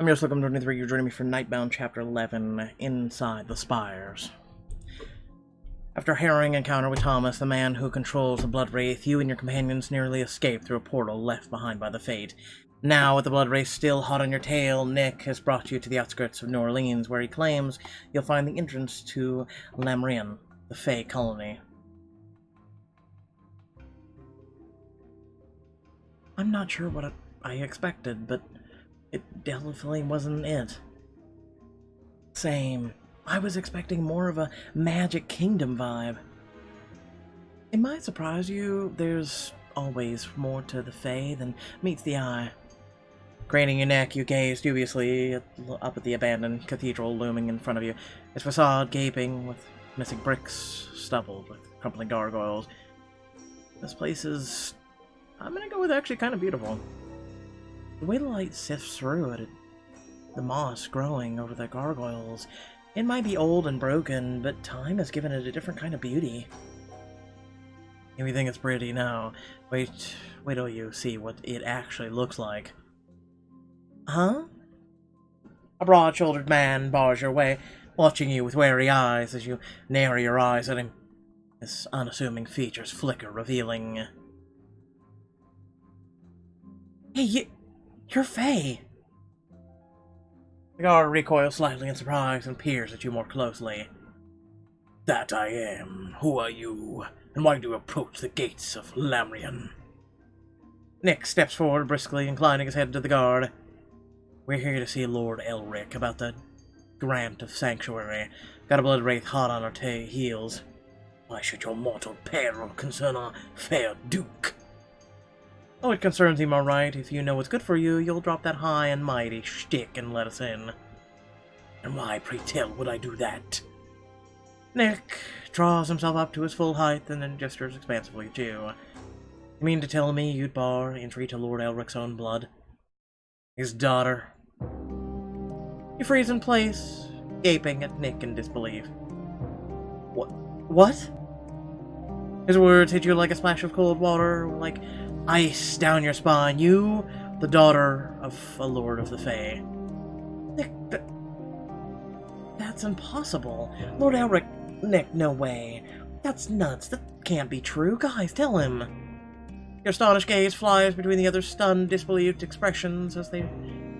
I'm your Slocum 23. You're joining me for Nightbound Chapter 11, Inside the Spires. After a harrowing encounter with Thomas, the man who controls the Blood Wraith, you and your companions nearly escaped through a portal left behind by the Fate. Now, with the Blood Wraith still hot on your tail, Nick has brought you to the outskirts of New Orleans, where he claims you'll find the entrance to Lamrian, the Fey colony. I'm not sure what I expected, but it definitely wasn't it. Same. I was expecting more of a Magic Kingdom vibe. It might surprise you, there's always more to the Fae than meets the eye. Craning your neck, you gaze dubiously up at the abandoned cathedral looming in front of you, its facade gaping with missing bricks, stubbled with crumbling gargoyles. This place is, I'm gonna go with, actually kind of beautiful. The way the light sifts through it, the moss growing over the gargoyles, it might be old and broken, but time has given it a different kind of beauty. If you think it's pretty now, wait till you see what it actually looks like. Huh? A broad-shouldered man bars your way, watching you with wary eyes as you narrow your eyes at him. His unassuming features flicker, revealing... Hey, you're Faye! The guard recoils slightly in surprise and peers at you more closely. That I am. Who are you? And why do you approach the gates of Lamrian? Nick steps forward briskly, inclining his head to the guard. We're here to see Lord Elric about the grant of sanctuary. Got a blood wraith hot on our heels. Why should your mortal peril concern our fair duke? Oh, it concerns him, all right. If you know what's good for you, you'll drop that high and mighty shtick and let us in. And why, pray tell, would I do that? Nick draws himself up to his full height and then gestures expansively at you. You mean to tell me you'd bar entry to Lord Elric's own blood? His daughter? You freeze in place, gaping at Nick in disbelief. What? His words hit you like a splash of cold water, like ice down your spine. You, the daughter of a Lord of the Fae. Nick, that's impossible. Lord Elric, Nick, no way. That's nuts. That can't be true. Guys, tell him. Your astonished gaze flies between the other's stunned, disbelieved expressions as they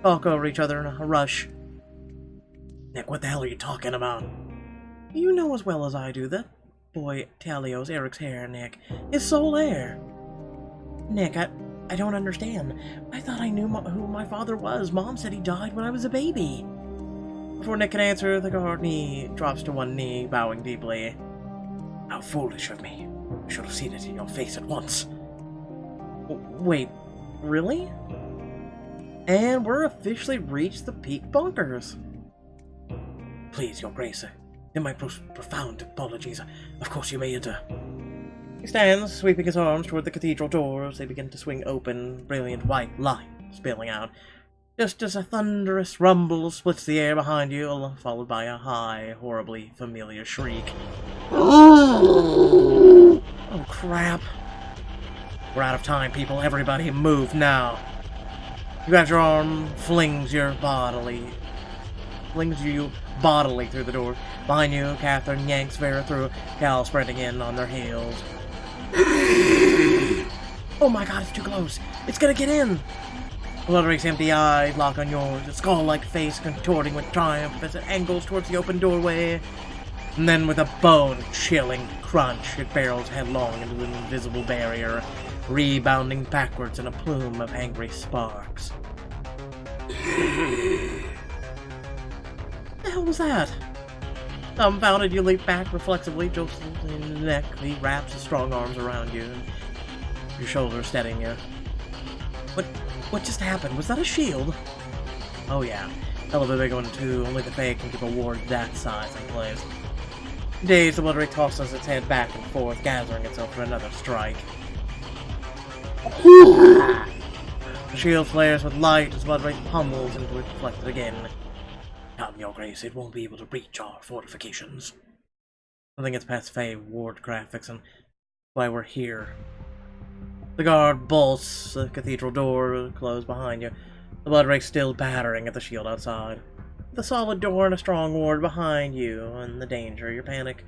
talk over each other in a rush. Nick, what the hell are you talking about? You know as well as I do that boy Talios, Eric's heir, Nick, is sole heir. Nick, I don't understand. I thought I knew who my father was. Mom said he died when I was a baby. Before Nick can answer, the guard drops to one knee, bowing deeply. How foolish of me. I should have seen it in your face at once. Wait, really? And we're officially reached the peak bunkers. Please, your grace, in my most profound apologies, of course you may enter. He stands, sweeping his arms toward the cathedral doors. They begin to swing open, brilliant white light spilling out. Just as a thunderous rumble splits the air behind you, followed by a high, horribly familiar shriek. Oh crap. We're out of time, people. Everybody move now. You grab your arm, flings you bodily through the door. Behind you, Catherine yanks Vera through, Cal spreading in on their heels. Oh my god, it's too close. It's gonna get in. Bloodwraith's empty eyes lock on yours, its skull-like face contorting with triumph as it angles towards the open doorway. And then with a bone-chilling crunch, it barrels headlong into an invisible barrier, rebounding backwards in a plume of angry sparks. What the hell was that? Dumbfounded, you leap back reflexively, jostled in the neck. He wraps his strong arms around you, and your shoulders steadying you. What just happened? Was that a shield? Oh yeah, hell of a big one too. Only the Fae can keep a ward that size in place. Dazed, the Bloodwraith tosses its head back and forth, gathering itself for another strike. The shield flares with light as Bloodwraith pummels into it, deflected again. Come, your grace, it won't be able to breach our fortifications. I think it's past Fae ward graphics, and why we're here. The guard bolts the cathedral door closed behind you. the blood ray still battering at the shield outside. The solid door and a strong ward behind you, and the danger, your panic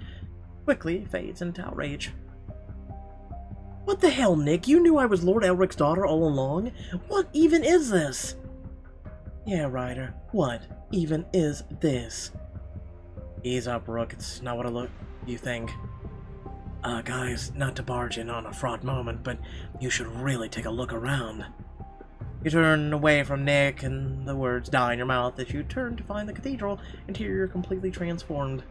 quickly fades into outrage. What the hell, Nick? You knew I was Lord Elric's daughter all along? What even is this? Yeah, Ryder, what even is this? Ease up, Rook. It's not what you think. Guys, not to barge in on a fraught moment, but you should really take a look around. You turn away from Nick, and the words die in your mouth as you turn to find the cathedral interior completely transformed.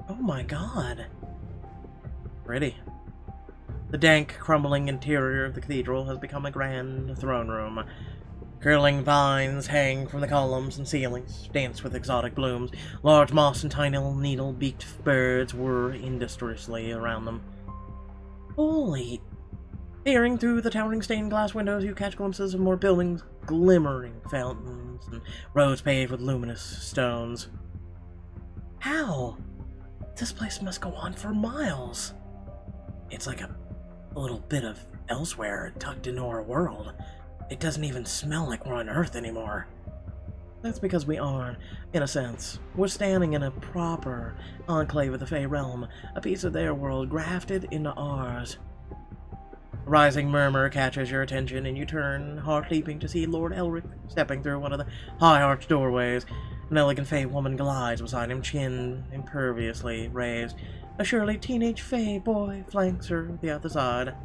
Oh my god. Pretty. The dank, crumbling interior of the cathedral has become a grand throne room. Curling vines hang from the columns and ceilings, danced with exotic blooms. Large moss and tiny needle-beaked birds whir industriously around them. Holy... Peering through the towering stained glass windows, you catch glimpses of more buildings, glimmering fountains, and roads paved with luminous stones. How? This place must go on for miles. It's like a little bit of elsewhere tucked into our world. It doesn't even smell like we're on Earth anymore. That's because we are, in a sense. We're standing in a proper enclave of the Fey Realm, a piece of their world grafted into ours. A rising murmur catches your attention, and you turn, heart leaping, to see Lord Elric stepping through one of the high-arched doorways. An elegant Fey woman glides beside him, chin imperviously raised. A surely teenage Fey boy flanks her at the other side.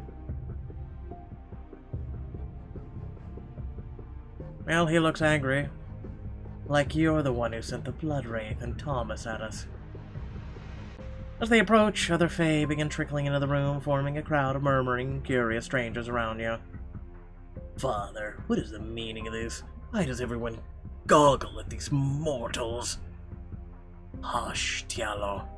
Well, he looks angry. Like you're the one who sent the Blood Wraith and Thomas at us. As they approach, other Fey begin trickling into the room, forming a crowd of murmuring, curious strangers around you. Father, what is the meaning of this? Why does everyone goggle at these mortals? Hush, Tialo.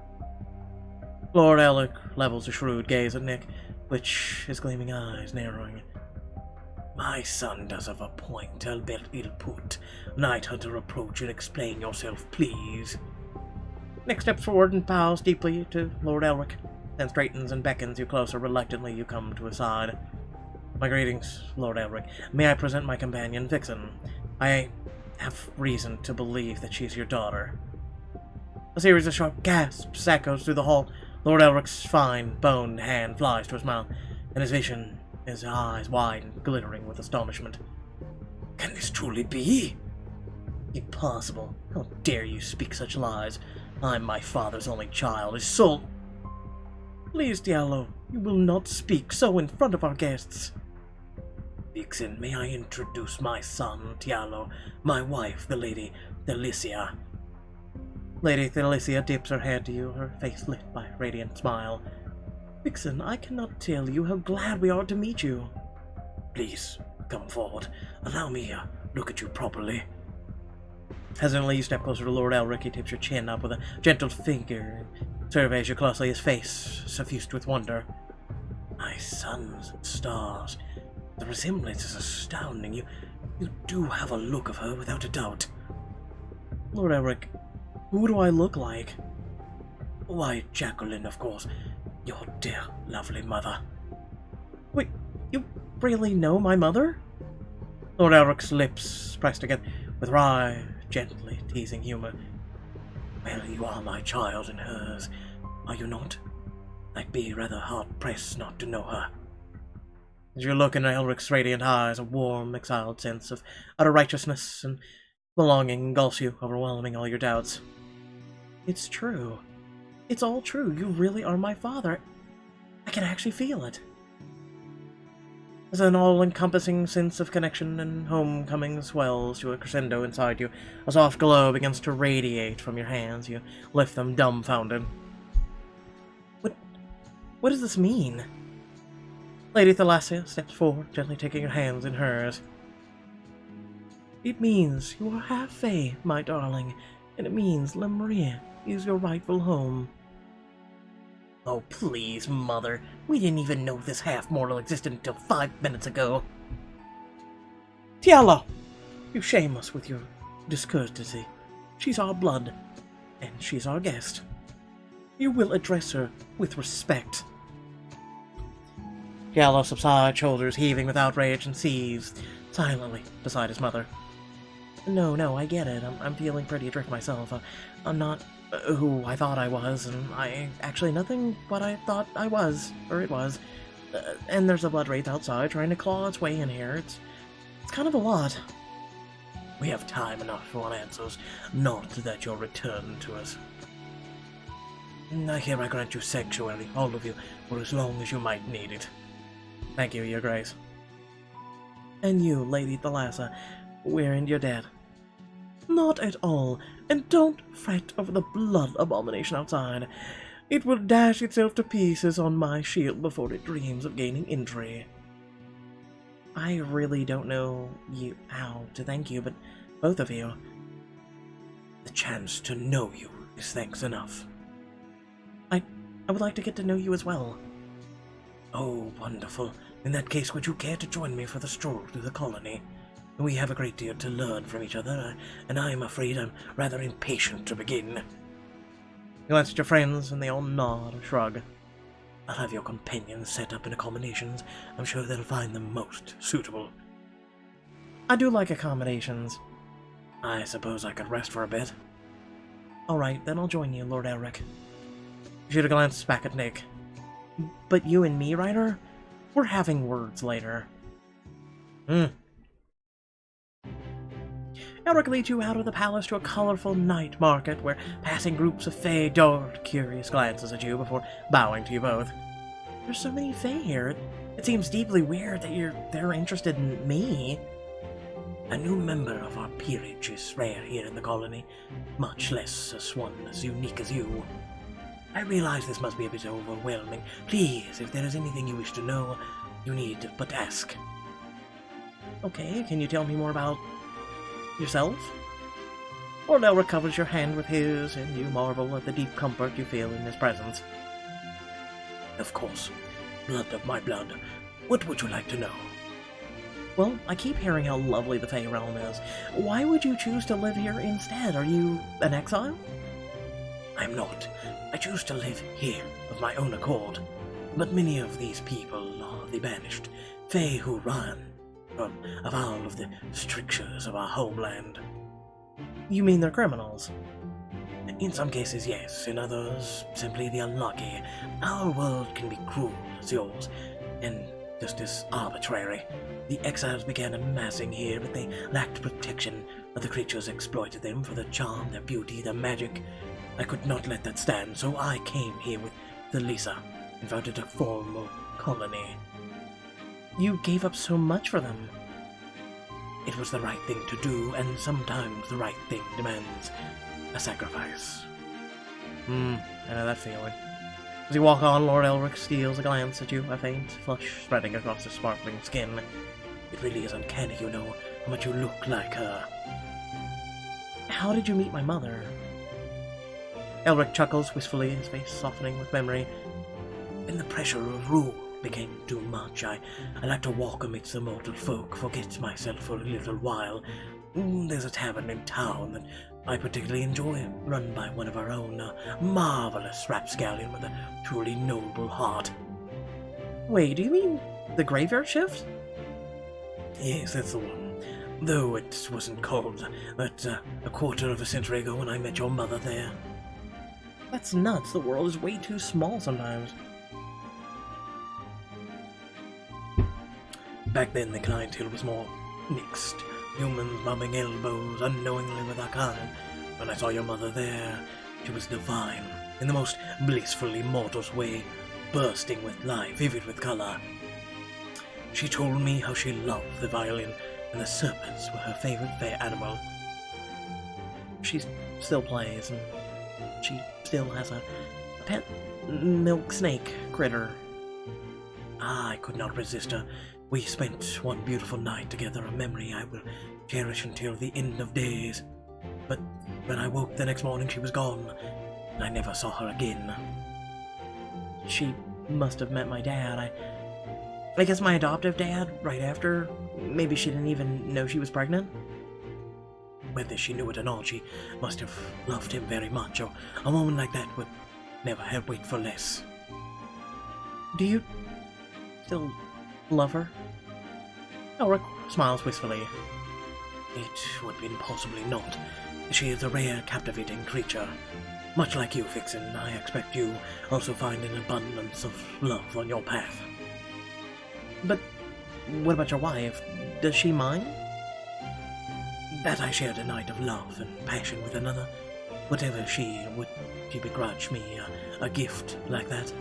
Lord Elric levels a shrewd gaze at Nick, which his gleaming eyes narrowing. My son does have a point, albeit ill put. Night Hunter, approach and explain yourself, please. Nick steps forward and bows deeply to Lord Elric, then straightens and beckons you closer. Reluctantly, you come to his side. My greetings, Lord Elric. May I present my companion, Vixen? I have reason to believe that she's your daughter. A series of sharp gasps echoes through the hall. Lord Elric's fine, boned hand flies to his mouth, and his eyes wide and glittering with astonishment. Can this truly be? Impossible. How dare you speak such lies? I'm my father's only child, his soul... Please, Diallo, you will not speak so in front of our guests. Vixen, may I introduce my son, Tialo, my wife, the Lady Thelicia. Lady Thelicia dips her head to you, her face lit by a radiant smile. Vixen, I cannot tell you how glad we are to meet you. Please, come forward. Allow me to look at you properly. Hesitantly, you step closer to Lord Elric. He tips your chin up with a gentle finger and surveys you closely, his face suffused with wonder. My sons and stars. The resemblance is astounding. You do have a look of her, without a doubt. Lord Elric, who do I look like? Why, Jacqueline, of course. Your dear, lovely mother. Wait, you really know my mother? Lord Elric's lips pressed together with wry, gently teasing humor. Well, you are my child and hers, are you not? I'd be rather hard-pressed not to know her. As you look into Elric's radiant eyes, a warm, exiled sense of utter righteousness and belonging engulfs you, overwhelming all your doubts. It's true. It's all true. You really are my father. I can actually feel it. As an all-encompassing sense of connection and homecoming swells to a crescendo inside you, a soft glow begins to radiate from your hands. You lift them dumbfounded. What does this mean? Lady Thalasia steps forward, gently taking your hands in hers. It means you are half Fae, my darling, and it means Lemuria is your rightful home. Oh, please, Mother. We didn't even know this half-mortal existed until 5 minutes ago. Tiala! You shame us with your discourtesy. She's our blood, and she's our guest. You will address her with respect. Giallo subsides, shoulders heaving with outrage, and sees silently beside his mother. No, I get it. I'm feeling pretty adrift myself. I'm not who I thought I was, and I actually nothing what I thought I was, or it was. And there's a blood wraith outside trying to claw its way in here. It's kind of a lot. We have time enough for answers, not that you'll return to us. I hereby grant you sanctuary, all of you, for as long as you might need it. Thank you, Your Grace. And you, Lady Thalassa, wherein you're dead. Not at all, and don't fret over the blood abomination outside. It will dash itself to pieces on my shield before it dreams of gaining injury. I really don't know how to thank you, but both of you. The chance to know you is thanks enough. I would like to get to know you as well. Oh, wonderful. In that case, would you care to join me for the stroll through the colony? We have a great deal to learn from each other, and I'm afraid I'm rather impatient to begin. You glance at your friends, and they all nod or shrug. I'll have your companions set up in accommodations. I'm sure they'll find them most suitable. I do like accommodations. I suppose I could rest for a bit. Alright, then I'll join you, Lord Elric. She'd glance back at Nick. But you and me, Ryder? We're having words later. Elric leads you out of the palace to a colorful night market where passing groups of Fae dart curious glances at you before bowing to you both. There's so many Fae here. It seems deeply weird that they're interested in me. A new member of our peerage is rare here in the colony, much less as one as unique as you. I realize this must be a bit overwhelming. Please, if there is anything you wish to know, you need but ask. Okay, can you tell me more about yourself? Lord Elric covers your hand with his, and you marvel at the deep comfort you feel in his presence. Of course. Blood of my blood. What would you like to know? Well, I keep hearing how lovely the Fae realm is. Why would you choose to live here instead? Are you an exile? I'm not. I choose to live here of my own accord. But many of these people are the banished, Fae who run from all of the strictures of our homeland. You mean they're criminals? In some cases, yes. In others, simply the unlucky. Our world can be cruel as yours, and just as arbitrary. The exiles began amassing here, but they lacked protection. Other creatures exploited them for their charm, their beauty, their magic. I could not let that stand, so I came here with Thalassa and founded a formal colony. You gave up so much for them. It was the right thing to do, and sometimes the right thing demands a sacrifice. I know that feeling. As you walk on, Lord Elric steals a glance at you, a faint flush spreading across his sparkling skin. It really is uncanny, you know, how much you look like her. How did you meet my mother? Elric chuckles wistfully, his face softening with memory. When the pressure of rule became too much, I like to walk amidst the mortal folk, forget myself for a little while. There's a tavern in town that I particularly enjoy, run by one of our own, a marvelous rapscallion with a truly noble heart. Wait, do you mean the Graveyard Shift? Yes, that's the one. Though it wasn't called that a quarter of a century ago when I met your mother there. That's nuts. The world is way too small sometimes. Back then, the clientele was more mixed. Humans bumping elbows unknowingly with our kind. When I saw your mother there, she was divine, in the most blissfully mortal way, bursting with life, vivid with color. She told me how she loved the violin, and the serpents were her favorite fair animal. She still plays, and she still has a pet milk snake critter. I could not resist her. We spent one beautiful night together, a memory I will cherish until the end of days. But when I woke the next morning, she was gone, and I never saw her again. She must have met my dad. I guess my adoptive dad, right after. Maybe she didn't even know she was pregnant. Whether she knew it or not, she must have loved him very much, or a woman like that would never have waited for less. Do you still Love her? Elric smiles wistfully. It would be impossibly not. She is a rare, captivating creature. Much like you, Vixen, I expect you also find an abundance of love on your path. But what about your wife? Does she mind? That I shared a night of love and passion with another. Whatever would she begrudge me a gift like that?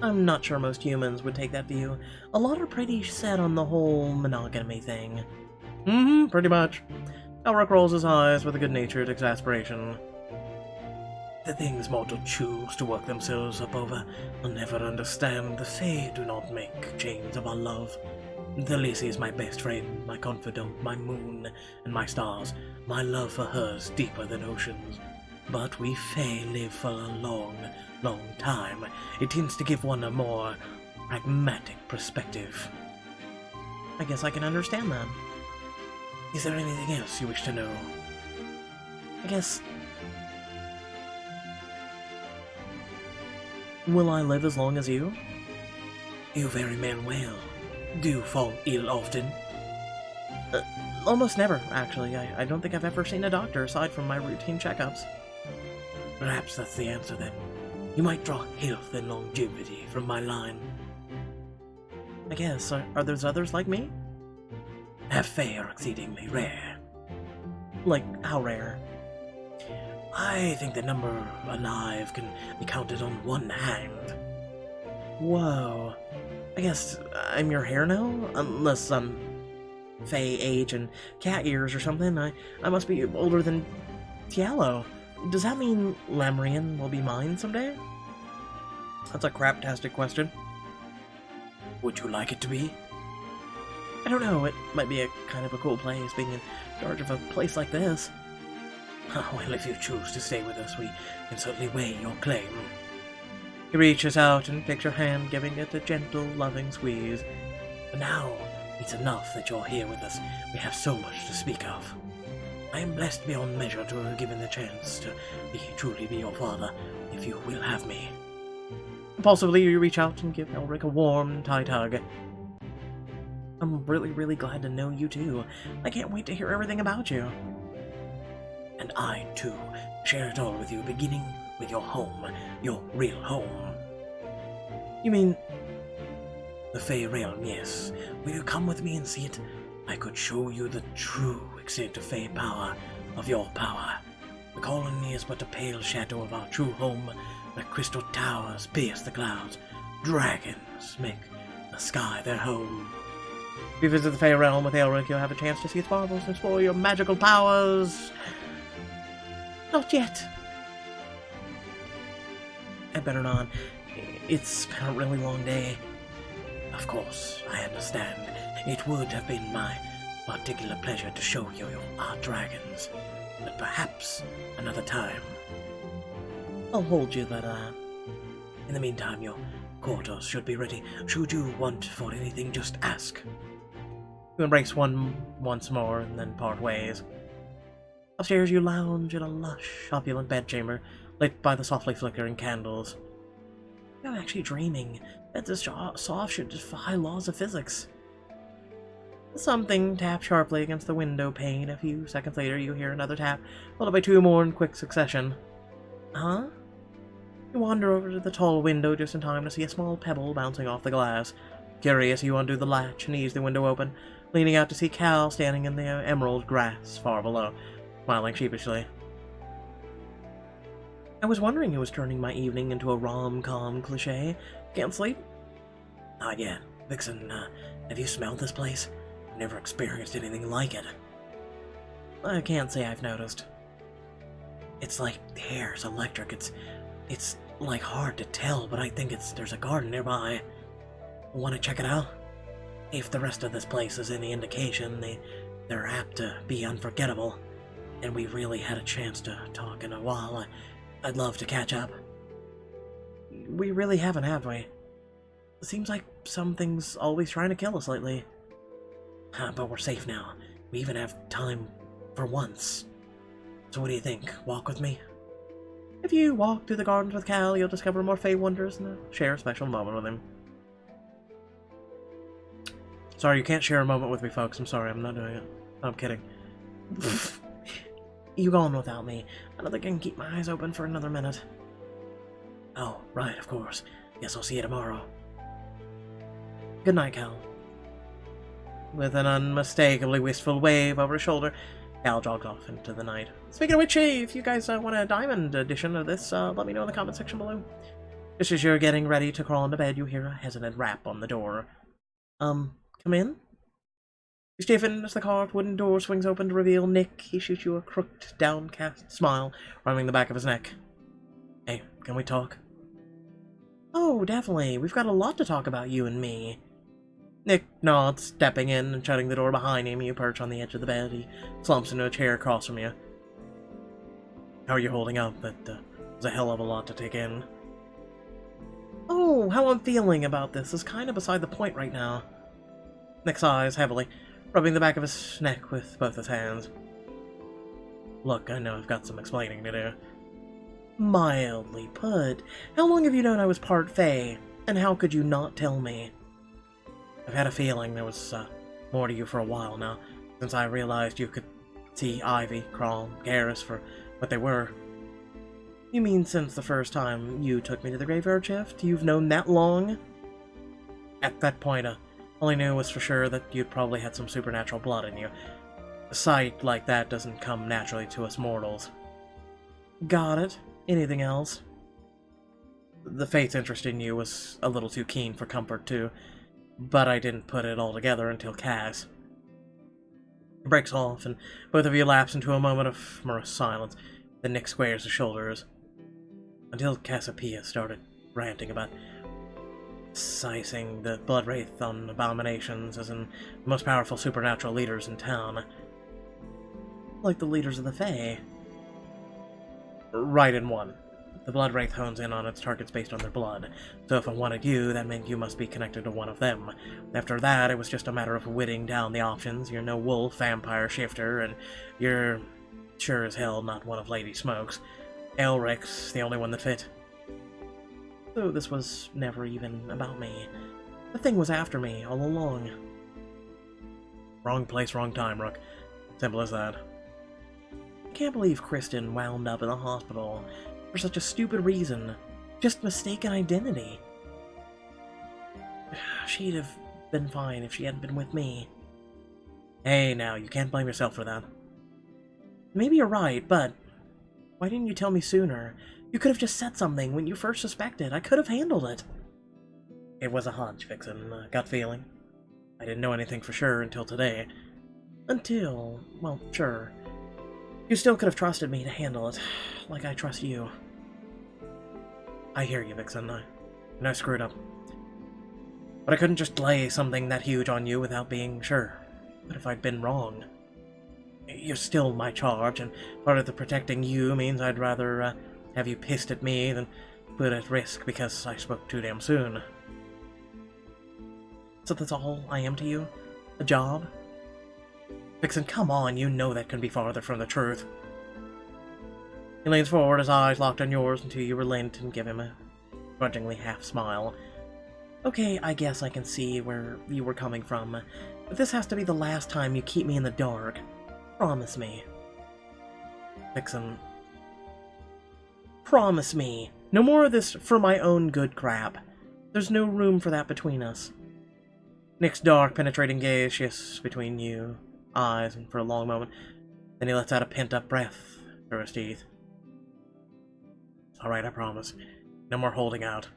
I'm not sure most humans would take that view. A lot are pretty set on the whole monogamy thing. Pretty much. Elric rolls his eyes with a good-natured exasperation. The things mortals choose to work themselves up over will never understand. The Fae do not make chains of our love. The Lacey is my best friend, my confidant, my moon, and my stars. My love for her is deeper than oceans. But we Fae live for a long, long time. It tends to give one a more pragmatic perspective. I guess I can understand that. Is there anything else you wish to know? I guess... Will I live as long as you? You very man well. Do you fall ill often? Almost never, actually. I don't think I've ever seen a doctor aside from my routine checkups. Perhaps that's the answer then. You might draw health and longevity from my line. I guess. Are there others like me? Fae are exceedingly rare. Like, how rare? I think the number alive can be counted on one hand. Whoa. I guess I'm your hair now? Unless I'm Fae age and cat ears or something. I must be older than Tialo. Does that mean Lamrian will be mine someday? That's a craptastic question. Would you like it to be? I don't know, it might be a kind of a cool place, being in charge of a place like this. Well, if you choose to stay with us, we can certainly weigh your claim. He reaches out and takes your hand, giving it a gentle, loving squeeze. For now, it's enough that you're here with us. We have so much to speak of. I am blessed beyond measure to have given the chance to truly be your father, if you will have me. Impulsively, you reach out and give Elric a warm, tight hug. I'm really, really glad to know you too. I can't wait to hear everything about you. And I, too, share it all with you, beginning with your home, your real home. You mean... the Fae realm, yes. Will you come with me and see it? I could show you the true extent of Fae power, of your power. The colony is but a pale shadow of our true home, where crystal towers pierce the clouds. Dragons make the sky their home. If you visit the Fae realm with Elric, you'll have a chance to see its marvels and explore your magical powers. Not yet. I better not. It's been a really long day. Of course, I understand. It would have been my particular pleasure to show you our dragons. But perhaps another time. I'll hold you that, in the meantime, your quarters should be ready. Should you want for anything, just ask. You embrace once more and then part ways. Upstairs you lounge in a lush, opulent bedchamber, lit by the softly flickering candles. I'm actually dreaming that this soft should defy laws of physics. Something taps sharply against the window pane. A few seconds later you hear another tap, followed by two more in quick succession. Huh? You wander over to the tall window just in time to see a small pebble bouncing off the glass. Curious, you undo the latch and ease the window open, leaning out to see Cal standing in the emerald grass far below, smiling sheepishly. I was wondering who was turning my evening into a rom-com cliché. Can't sleep? Not yet. Vixen, have you smelled this place? I've never experienced anything like it. I can't say I've noticed. It's like the air is electric. It's like hard to tell, but I think there's a garden nearby. Want to check it out? If the rest of this place is any indication, they're apt to be unforgettable. And we really had a chance to talk in a while. I'd love to catch up. We really haven't, have we? It seems like something's always trying to kill us lately. But we're safe now. We even have time for once. So what do you think? Walk with me? If you walk through the gardens with Cal, you'll discover more Fae wonders and share a special moment with him. Sorry, you can't share a moment with me, folks. I'm sorry, I'm not doing it. I'm kidding. You go on without me. I don't think I can keep my eyes open for another minute. Oh, right, of course. Guess I'll see you tomorrow. Good night, Cal. With an unmistakably wistful wave over his shoulder, Cal jogged off into the night. Speaking of which, hey, if you guys want a diamond edition of this, let me know in the comment section below. Just as you're getting ready to crawl into bed, you hear a hesitant rap on the door. Come in? You stiffen as the carved wooden door swings open to reveal Nick. He shoots you a crooked, downcast smile, rhyming the back of his neck. Hey, can we talk? Oh, definitely. We've got a lot to talk about, you and me. Nick nods, stepping in and shutting the door behind him. You perch on the edge of the bed. He slumps into a chair across from you. How are you holding up? That was a hell of a lot to take in. Oh, how I'm feeling about this is kind of beside the point right now. Nick sighs heavily, rubbing the back of his neck with both his hands. Look, I know I've got some explaining to do. Mildly put. How long have you known I was part Fae, and how could you not tell me? I've had a feeling there was more to you for a while now, since I realized you could see Ivy, Crawl, Garrus for what they were. You mean since the first time you took me to the graveyard shift? You've known that long? At that point, all I knew was for sure that you'd probably had some supernatural blood in you. A sight like that doesn't come naturally to us mortals. Got it. Anything else? The Fate's interest in you was a little too keen for comfort, too, but I didn't put it all together until Cass. It breaks off, and both of you lapse into a moment of morose silence. Then Nick squares his shoulders. Until Cassiopeia started ranting about sizing the blood wraith on abominations as in the most powerful supernatural leaders in town. Like the leaders of the Fae. Right in one. The blood wraith hones in on its targets based on their blood, so if it wanted you, that meant you must be connected to one of them. After that, it was just a matter of whittling down the options. You're no wolf, vampire, shifter, and you're sure as hell not one of Lady Smoke's. Elric's the only one that fit. So this was never even about me. The thing was after me, all along. Wrong place, wrong time, Rook. Simple as that. I can't believe Kristen wound up in the hospital for such a stupid reason. Just mistaken identity. She'd have been fine if she hadn't been with me. Hey, now, you can't blame yourself for that. Maybe you're right, but why didn't you tell me sooner? You could have just said something when you first suspected. I could have handled it. It was a hunch, Vixen. A gut feeling. I didn't know anything for sure until today. Until, well, sure. You still could have trusted me to handle it, like I trust you. I hear you, Vixen. I screwed up. But I couldn't just lay something that huge on you without being sure. What if I'd been wrong? You're still my charge, and part of the protecting you means I'd rather have you pissed at me than put at risk because I spoke too damn soon. So that's all I am to you? A job? Vixen, come on, you know that can be farther from the truth. He leans forward, his eyes locked on yours until you relent and give him a grudgingly half smile. Okay, I guess I can see where you were coming from, but this has to be the last time you keep me in the dark. Promise me. Vixen. Promise me. No more of this for my own good crap. There's no room for that between us. Nick's dark, penetrating gaze shifts between you eyes and for a long moment. Then he lets out a pent-up breath through his teeth. Alright, I promise. No more holding out.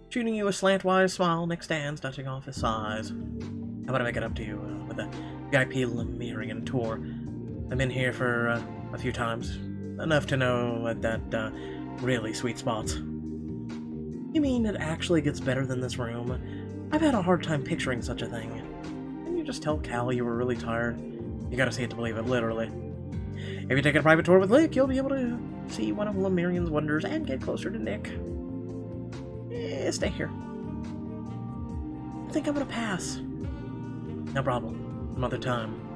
Shooting you a slantwise smile, Nick stands, dusting off his sighs. How about I make it up to you with a VIP Lemurian tour? I've been here for a few times. Enough to know that really sweet spots. You mean it actually gets better than this room? I've had a hard time picturing such a thing. Didn't you just tell Cal you were really tired? You gotta see it to believe it, literally. If you take a private tour with Lick, you'll be able to see one of Lemurian's wonders and get closer to Nick. Stay here. I think I'm gonna pass. No problem. Some other time.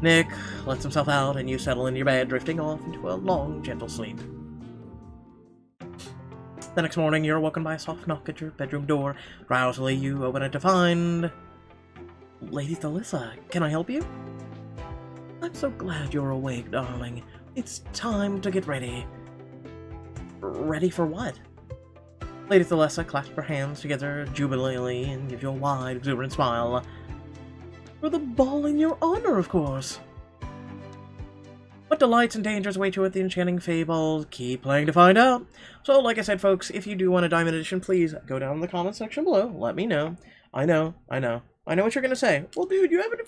Nick lets himself out, and you settle in your bed, drifting off into a long, gentle sleep. The next morning, you're awoken by a soft knock at your bedroom door. Drowsily, you open it to find Lady Thalissa, can I help you? I'm so glad you're awake, darling. It's time to get ready. Ready for what? Lady Thalissa clasps her hands together jubilantly and gives you a wide, exuberant smile. For the ball in your honor, of course. What delights and dangers await you at the Enchanting Fable? Keep playing to find out. So, like I said, folks, if you do want a Diamond Edition, please go down in the comment section below. Let me know. I know what you're gonna say. Well, dude, you haven't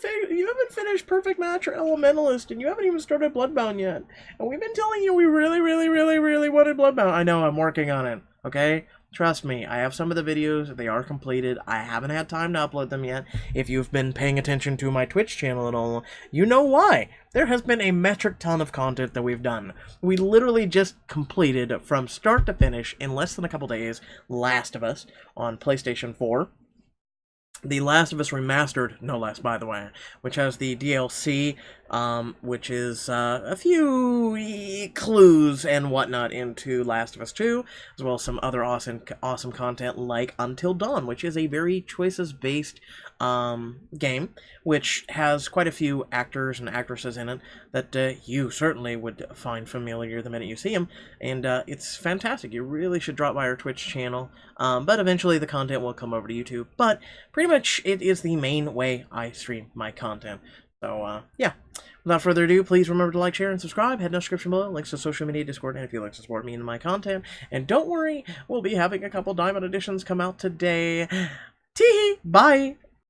finished Perfect Match or Elementalist, and you haven't even started Bloodbound yet. And we've been telling you we really wanted Bloodbound. I know, I'm working on it, okay? Trust me, I have some of the videos, they are completed. I haven't had time to upload them yet. If you've been paying attention to my Twitch channel at all, you know why. There has been a metric ton of content that we've done. We literally just completed, from start to finish, in less than a couple days, Last of Us on PlayStation 4. The Last of Us Remastered, no less, by the way, which has the DLC, which is a few clues and whatnot into Last of Us 2, as well as some other awesome content like Until Dawn, which is a very choices-based game, which has quite a few actors and actresses in it that you certainly would find familiar the minute you see them, and it's fantastic. You really should drop by our Twitch channel, but eventually the content will come over to YouTube, but pretty much it is the main way I stream my content. So, yeah. Without further ado, please remember to like, share, and subscribe. Head in the description below, links to social media, Discord, and if you'd like to support me and my content. And don't worry, we'll be having a couple Diamond Editions come out today. Teehee! Bye!